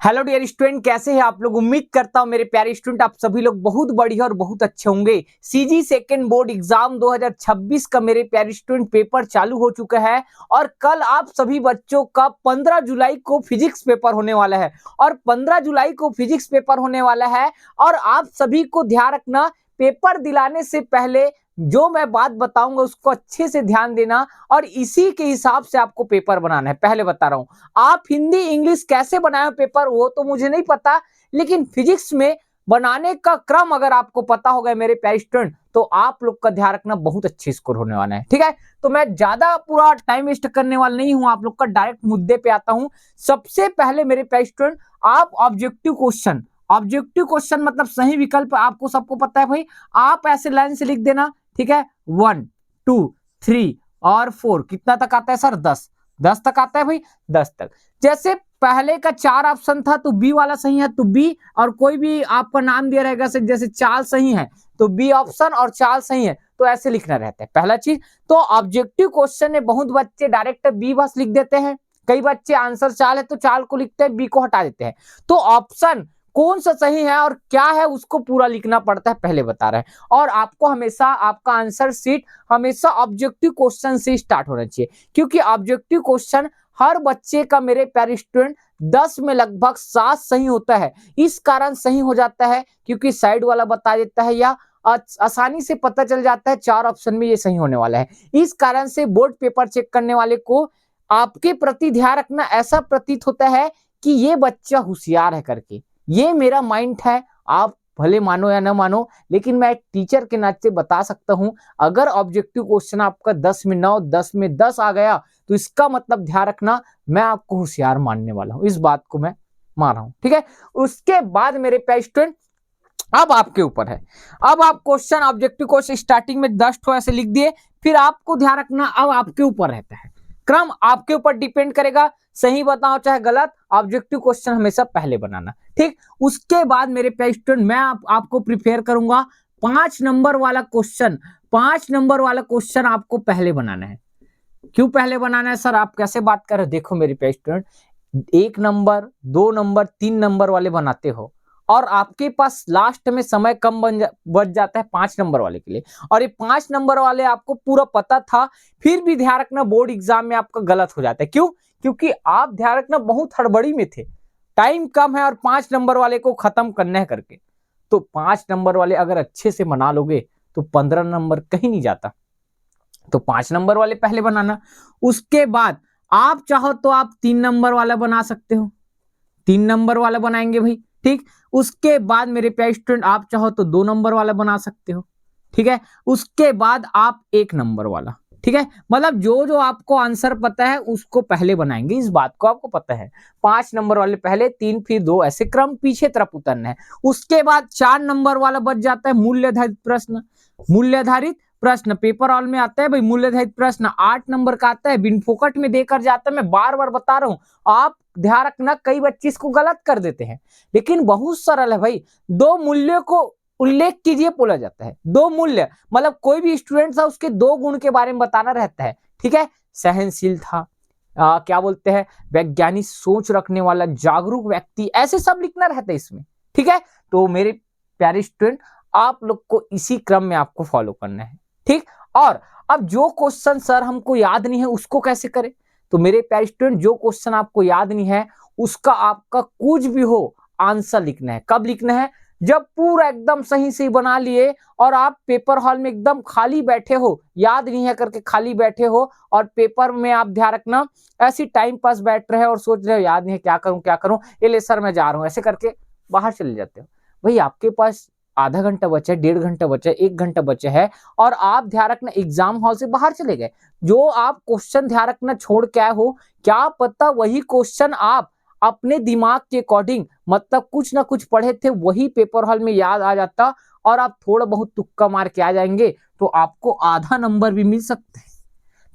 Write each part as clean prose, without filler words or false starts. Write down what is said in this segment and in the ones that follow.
Hello dear student, कैसे हैं आप लोग। उम्मीद करता हूं मेरे प्यारे स्टूडेंट आप सभी लोग बहुत बढ़िया और बहुत अच्छे होंगे। सीजी सेकंड बोर्ड एग्जाम 2026 का मेरे प्यारे स्टूडेंट पेपर चालू हो चुका है और कल आप सभी बच्चों का 15 जुलाई को फिजिक्स पेपर होने वाला है। और 15 जुलाई को फिजिक्स पेपर होने वाला है और आप सभी को ध्यान रखना, पेपर दिलाने से पहले जो मैं बात बताऊंगा उसको अच्छे से ध्यान देना और इसी के हिसाब से आपको पेपर बनाना है। पहले बता रहा हूं, आप हिंदी इंग्लिश कैसे बनाए पेपर वो तो मुझे नहीं पता, लेकिन फिजिक्स में बनाने का क्रम अगर आपको पता होगा मेरे प्यारे स्टूडेंट तो आप लोग का ध्यान रखना, बहुत अच्छे स्कोर होने वाला है। ठीक है, तो मैं ज्यादा पूरा टाइम वेस्ट करने वाला नहीं हूं, आप लोग का डायरेक्ट मुद्दे पे आता हूं। सबसे पहले मेरे प्यारे स्टूडेंट, आप ऑब्जेक्टिव क्वेश्चन मतलब सही विकल्प आपको सबको पता है भाई, आप ऐसे लाइन से लिख देना। ठीक है, 1 2 3 और 4 कितना तक आता है सर? 10 तक आता है भाई, 10 तक। जैसे पहले का 4 ऑप्शन था तो बी वाला सही है तो बी, और कोई भी आपका नाम दिया रहेगा जैसे चाल सही है तो बी ऑप्शन और चाल सही है, तो ऐसे लिखना रहता है पहला चीज। तो ऑब्जेक्टिव क्वेश्चन में बहुत बच्चे डायरेक्ट बी बस लिख देते हैं, कई बच्चे आंसर चाल है तो चाल को लिखते हैं, बी को हटा देते हैं। तो ऑप्शन कौन सा सही है और क्या है उसको पूरा लिखना पड़ता है, पहले बता रहे हैं। और आपको हमेशा आपका आंसर शीट हमेशा ऑब्जेक्टिव क्वेश्चन से स्टार्ट होना चाहिए, क्योंकि ऑब्जेक्टिव क्वेश्चन हर बच्चे का मेरे प्यारे स्टूडेंट 10 में लगभग 7 सही होता है। इस कारण सही हो जाता है क्योंकि साइड वाला बता देता है या आसानी से पता चल जाता है 4 ऑप्शन में ये सही होने वाला है। इस कारण से बोर्ड पेपर चेक करने वाले को आपके प्रति ध्यान रखना, ऐसा प्रतीत होता है कि ये बच्चा होशियार है करके। ये मेरा माइंड है, आप भले मानो या ना मानो, लेकिन मैं एक टीचर के नाते बता सकता हूं, अगर ऑब्जेक्टिव क्वेश्चन आपका 10 में 9 10 में 10 आ गया तो इसका मतलब ध्यान रखना मैं आपको होशियार मानने वाला हूं, इस बात को मैं मान रहा हूं। ठीक है, उसके बाद मेरे प्यारे स्टूडेंट अब आपके ऊपर है। अब आप क्वेश्चन ऑब्जेक्टिव क्वेश्चन स्टार्टिंग में 10 ठो ऐसे लिख दिए, फिर आपको ध्यान रखना अब आपके ऊपर रहता है, क्रम आपके ऊपर डिपेंड करेगा, सही बताओ चाहे गलत, ऑब्जेक्टिव क्वेश्चन हमेशा पहले बनाना। ठीक, उसके बाद मेरे प्यारे स्टूडेंट मैं आपको प्रिपेयर करूंगा 5 नंबर वाला क्वेश्चन। 5 नंबर वाला क्वेश्चन आपको पहले बनाना है। क्यों पहले बनाना है सर, आप कैसे बात कर रहे हो? देखो मेरे प्यारे स्टूडेंट, 1 नंबर 2 नंबर 3 नंबर वाले बनाते हो और आपके पास लास्ट में समय कम बच जाता है 5 नंबर वाले के लिए, और ये 5 नंबर वाले आपको पूरा पता था, फिर भी ध्यान रखना बोर्ड एग्जाम में आपका गलत हो जाता है। क्यों? क्योंकि आप ध्यान रखना बहुत हड़बड़ी में थे, टाइम कम है और 5 नंबर वाले को खत्म करना है करके। तो 5 नंबर वाले अगर अच्छे से बना लोगे तो 15 नंबर कहीं नहीं जाता। तो 5 नंबर वाले पहले बनाना। उसके बाद आप चाहो तो आप 3 नंबर वाला बना सकते हो, 3 नंबर वाला बनाएंगे भाई। ठीक, उसके बाद मेरे प्यारे स्टूडेंट आप चाहो तो 2 नंबर वाला बना सकते हो। ठीक है, उसके बाद आप 1 नंबर वाला। ठीक है, मतलब जो जो आपको आंसर पता है उसको पहले बनाएंगे, इस बात को आपको पता है। 5 नंबर वाले पहले, 3 फिर 2, ऐसे क्रम पीछे तरफ उतरना है। उसके बाद 4 नंबर वाला बच जाता है मूल्याधारित प्रश्न। मूल्याधारित प्रश्न पेपर हॉल में आता है भाई, मूल्याधारित प्रश्न 8 नंबर का आता है, बिन फोकट में देकर जाता है। मैं बार बार बता रहा हूं, आप ध्यान रखना, कई बच्चे इसको गलत कर देते हैं, लेकिन बहुत सरल है भाई। 2 मूल्यों को उल्लेख कीजिए बोला जाता है, 2 मूल्य मतलब कोई भी स्टूडेंट था उसके 2 गुण के बारे में बताना रहता है। ठीक है, सहनशील था, क्या बोलते हैं, वैज्ञानिक सोच रखने वाला, जागरूक व्यक्ति, ऐसे सब लिखना रहता है इसमें। ठीक है, तो मेरे प्यारे स्टूडेंट आप लोग को इसी क्रम में आपको फॉलो करना है। ठीक, और अब जो क्वेश्चन सर हमको याद नहीं है उसको कैसे करें? तो मेरे प्यारे स्टूडेंट जो क्वेश्चन आपको याद नहीं है उसका आपका कुछ भी हो आंसर लिखना है। कब लिखना है? जब पूरा एकदम सही से बना लिए और आप पेपर हॉल में एकदम खाली बैठे हो, याद नहीं है करके खाली बैठे हो, और पेपर में आप ध्यान रखना ऐसी टाइम पास बैठ रहे हो और सोच रहे हो याद नहीं है, क्या करूं, ये ले सर मैं जा रहा हूं, ऐसे करके बाहर चले जाते हो। भाई आपके पास आधा घंटा बचा है, 1.5 घंटा बचा है, 1 घंटा बचा है, और आप ध्यान रखना एग्जाम हॉल से बाहर चले गए। जो आप क्वेश्चन ध्यान रखना छोड़ के आए हो, क्या पता वही क्वेश्चन आप अपने दिमाग के अकॉर्डिंग मतलब कुछ ना कुछ पढ़े थे, वही पेपर हॉल में याद आ जाता और आप थोड़ा बहुत तुक्का मार के आ जाएंगे तो आपको आधा नंबर भी मिल सकते हैं।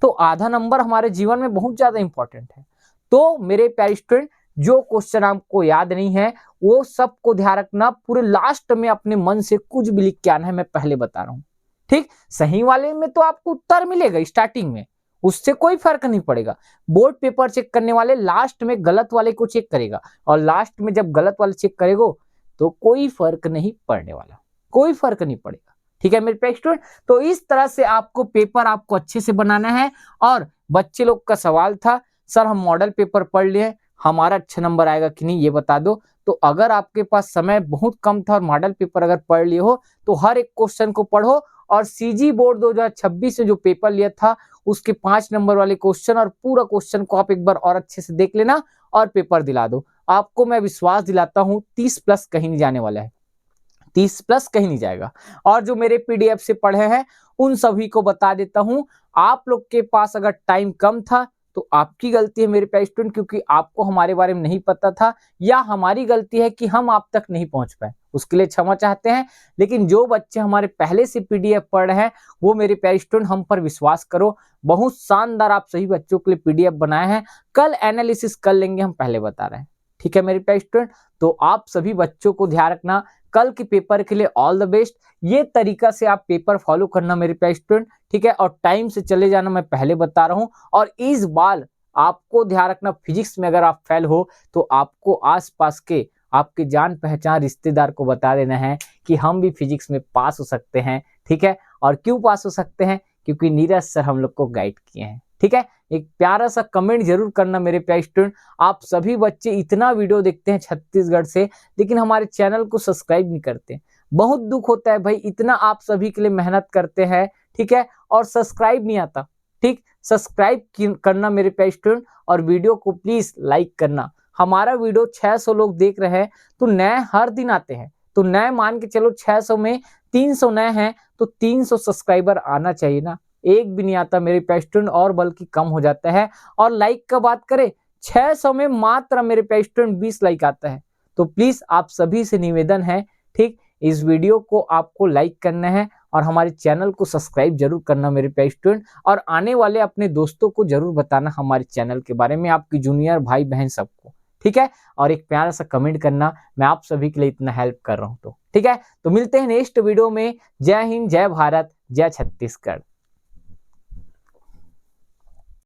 तो आधा नंबर हमारे जीवन में बहुत ज्यादा इंपॉर्टेंट है। तो मेरे प्यारे स्टूडेंट जो क्वेश्चन आपको याद नहीं है वो सबको ध्यान रखना, पूरे लास्ट में अपने मन से कुछ भी लिख के आना है, मैं पहले बता रहा हूं। ठीक, सही वाले में तो आपको उत्तर मिलेगा स्टार्टिंग में, उससे कोई फर्क नहीं पड़ेगा। बोर्ड पेपर चेक करने वाले लास्ट में गलत वाले को चेक करेगा, और लास्ट में जब गलत वाले चेक करेगा तो कोई फर्क नहीं पड़ने वाला, कोई फर्क नहीं पड़ेगा। ठीक है मेरे प्यारे स्टूडेंट, तो इस तरह से आपको पेपर आपको अच्छे से बनाना है। और बच्चे लोग का सवाल था सर हम मॉडल पेपर पढ़ लिए, हमारा अच्छा नंबर आएगा कि नहीं ये बता दो। तो अगर आपके पास समय बहुत कम था और मॉडल पेपर अगर पढ़ लिए हो तो हर एक क्वेश्चन को पढ़ो, और सीजी बोर्ड 2026 में जो पेपर लिया था उसके 5 नंबर वाले क्वेश्चन और पूरा क्वेश्चन को आप एक बार और अच्छे से देख लेना और पेपर दिला दो। आपको मैं विश्वास दिलाता हूं 30 प्लस कहीं नहीं जाने वाला है, 30 प्लस कहीं नहीं जाएगा। और जो मेरे पीडीएफ से पढ़े हैं उन सभी को बता देता हूं, आप लोग के पास अगर टाइम कम था तो आपकी गलती है मेरे प्यारे स्टूडेंट, क्योंकि आपको हमारे बारे में नहीं पता था, या हमारी गलती है कि हम आप तक नहीं पहुंच पाए, उसके लिए क्षमा चाहते हैं। लेकिन जो बच्चे हमारे पहले से पीडीएफ पढ़ रहे हैं वो मेरे प्यारे स्टूडेंट हम पर विश्वास करो, बहुत शानदार आप सही बच्चों के लिए पीडीएफ बनाए हैं। कल एनालिसिस कर लेंगे, हम पहले बता रहे हैं। ठीक है मेरे प्यारे स्टूडेंट, तो आप सभी बच्चों को ध्यान रखना, कल के पेपर के लिए ऑल द बेस्ट। ये तरीका से आप पेपर फॉलो करना मेरे प्यारे स्टूडेंट, ठीक है, और टाइम से चले जाना, मैं पहले बता रहा हूं। और इस बार आपको ध्यान रखना, फिजिक्स में अगर आप फेल हो तो आपको आसपास के आपके जान पहचान रिश्तेदार को बता देना है कि हम भी फिजिक्स में पास हो सकते हैं। ठीक है, और क्यों पास हो सकते हैं, क्योंकि नीरज सर हम लोग को गाइड किए हैं। ठीक है, एक प्यारा सा कमेंट जरूर करना मेरे प्यारे स्टूडेंट। आप सभी बच्चे इतना वीडियो देखते हैं छत्तीसगढ़ से, लेकिन हमारे चैनल को सब्सक्राइब नहीं करते, बहुत दुख होता है भाई, इतना आप सभी के लिए मेहनत करते हैं, ठीक है, और सब्सक्राइब नहीं आता। ठीक, सब्सक्राइब करना मेरे प्यारे स्टूडेंट, और वीडियो को प्लीज लाइक करना। हमारा वीडियो 600 लोग देख रहे हैं, तो नए हर दिन आते हैं, तो नए मान के चलो 600 में 300 नए हैं तो 300 सब्सक्राइबर आना चाहिए ना, एक भी नहीं आता मेरे प्यारे स्टूडेंट, और बल्कि कम हो जाता है। और लाइक का बात करें 600 में मात्र मेरे प्यारे स्टूडेंट 20 लाइक आता है। तो प्लीज आप सभी से निवेदन है, ठीक, इस वीडियो को आपको लाइक करना है और हमारे चैनल को सब्सक्राइब जरूर करना मेरे प्यारे स्टूडेंट, और आने वाले अपने दोस्तों को जरूर बताना हमारे चैनल के बारे में, आपकी जूनियर भाई बहन सबको। ठीक है, और एक प्यारा सा कमेंट करना, मैं आप सभी के लिए इतना हेल्प कर रहा हूं तो। ठीक है, तो मिलते हैं नेक्स्ट वीडियो में। जय हिंद, जय भारत, जय छत्तीसगढ़।